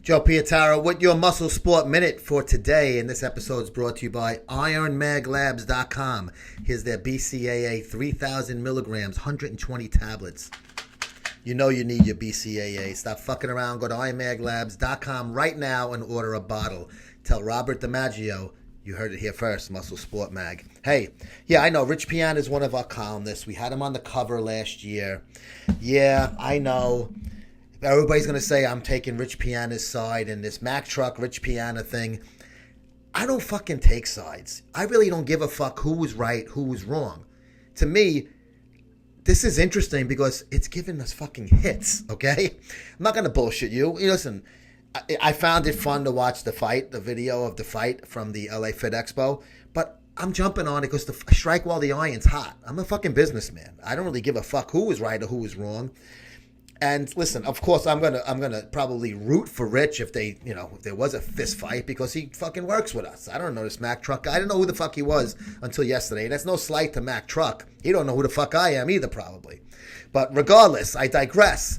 Joe Piatara with your Muscle Sport Minute for today. And this episode is brought to you by IronMagLabs.com. Here's their BCAA 3,000 milligrams, 120 tablets. You know you need your BCAA. Stop fucking around. Go to IronMagLabs.com right now and order a bottle. Tell Robert DiMaggio you heard it here first, Muscle Sport Mag. Hey, yeah, I know. Rich Piana is one of our columnists. We had him on the cover last year. Yeah, I know. Everybody's going to say I'm taking Rich Piana's side and this Mack Trucc, Rich Piana thing. I don't fucking take sides. I really don't give a fuck who was right, who was wrong. To me, this is interesting because it's giving us fucking hits, okay? I'm not going to bullshit you. Listen, I found it fun to watch the fight, the video of the fight from the LA Fit Expo, but I'm jumping on it because I strike while the iron's hot. I'm a fucking businessman. I don't really give a fuck who was right or who was wrong. And listen, of course, I'm gonna probably root for Rich if if there was a fist fight because he fucking works with us. I don't know this Mack Trucc guy. I didn't know who the fuck he was until yesterday. That's no slight to Mack Trucc. He don't know who the fuck I am either, probably. But regardless, I digress.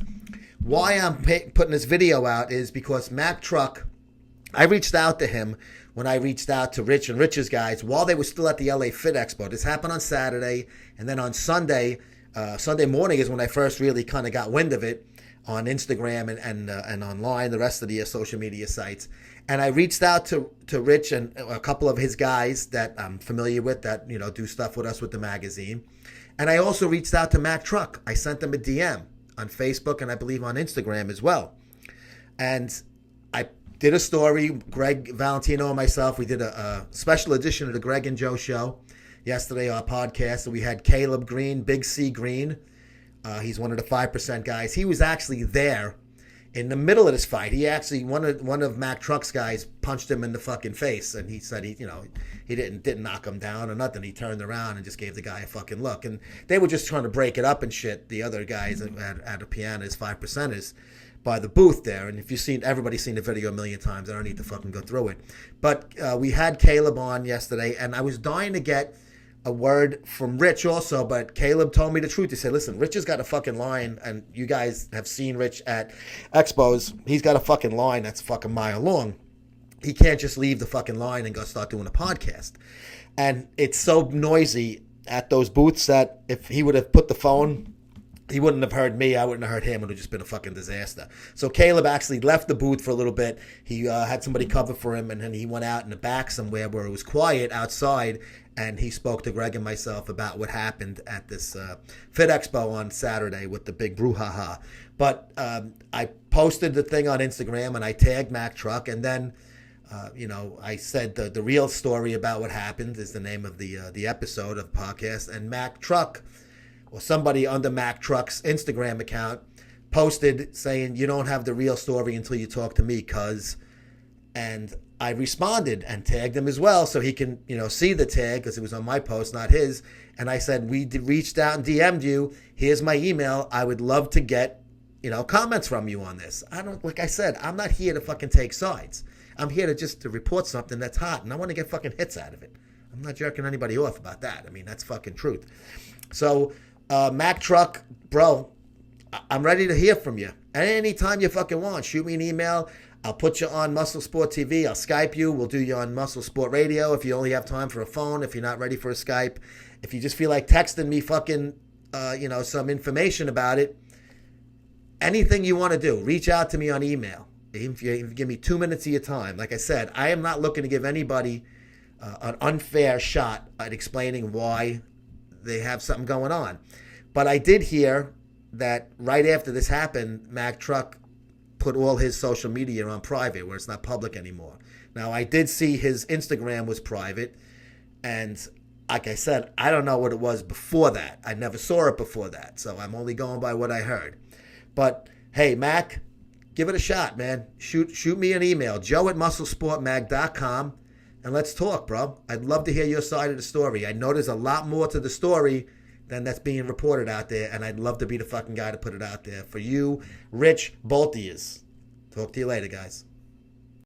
Why I'm putting this video out is because Mack Trucc, I reached out to him when I reached out to Rich and Rich's guys while they were still at the LA Fit Expo. This happened on Saturday, and then on Sunday morning is when I first really kind of got wind of it on Instagram and online, the rest of the social media sites. And I reached out to Rich and a couple of his guys that I'm familiar with that do stuff with us with the magazine. And I also reached out to Mack Trucc. I sent them a DM on Facebook and I believe on Instagram as well. And I did a story. Greg Valentino and myself, we did a special edition of the Greg and Joe Show yesterday, our podcast. And we had Caleb Green, Big C Green. He's one of the 5% guys. He was actually there in the middle of this fight. He actually, one of Mack Trucc's guys punched him in the fucking face. And he said he didn't knock him down or nothing. He turned around and just gave the guy a fucking look. And they were just trying to break it up and shit. The other guys at Piana is 5%ers by the booth there. And if everybody's seen the video a million times, I don't need to fucking go through it. But we had Caleb on yesterday, and I was dying to get a word from Rich also, but Caleb told me the truth. He said, listen, Rich has got a fucking line, and you guys have seen Rich at expos. He's got a fucking line that's a fucking mile long. He can't just leave the fucking line and go start doing a podcast. And it's so noisy at those booths that if he would have put the phone, he wouldn't have heard me. I wouldn't have heard him. It would have just been a fucking disaster. So Caleb actually left the booth for a little bit. He had somebody cover for him, and then he went out in the back somewhere where it was quiet outside, and he spoke to Greg and myself about what happened at this Fit Expo on Saturday with the big brouhaha. But I posted the thing on Instagram, and I tagged Mack Trucc, and then I said the real story about what happened is the name of the episode of the podcast, and Mack Trucc, or somebody under Mack Trucc's Instagram account, posted saying, you don't have the real story until you talk to me, cuz. And I responded and tagged him as well so he can, see the tag because it was on my post, not his. And I said, we reached out and DM'd you. Here's my email. I would love to get, comments from you on this. Like I said, I'm not here to fucking take sides. I'm here to report something that's hot, and I want to get fucking hits out of it. I'm not jerking anybody off about that. I mean, that's fucking truth. So, Mack Trucc, bro, I'm ready to hear from you. Anytime you fucking want, shoot me an email. I'll put you on Muscle Sport TV. I'll Skype you. We'll do you on Muscle Sport Radio if you only have time for a phone, if you're not ready for a Skype. If you just feel like texting me fucking, some information about it, anything you want to do, reach out to me on email. Even if you give me 2 minutes of your time. Like I said, I am not looking to give anybody an unfair shot at explaining why they have something going on. But I did hear that right after this happened, Mack Trucc put all his social media on private, where it's not public anymore. Now, I did see his Instagram was private, and like I said, I don't know what it was before that. I never saw it before that, so I'm only going by what I heard. But, hey, Mack, give it a shot, man. Shoot me an email, joe@musclesportmag.com, and let's talk, bro. I'd love to hear your side of the story. I know there's a lot more to the story than that's being reported out there, and I'd love to be the fucking guy to put it out there for you, Rich, both of yous. Talk to you later, guys.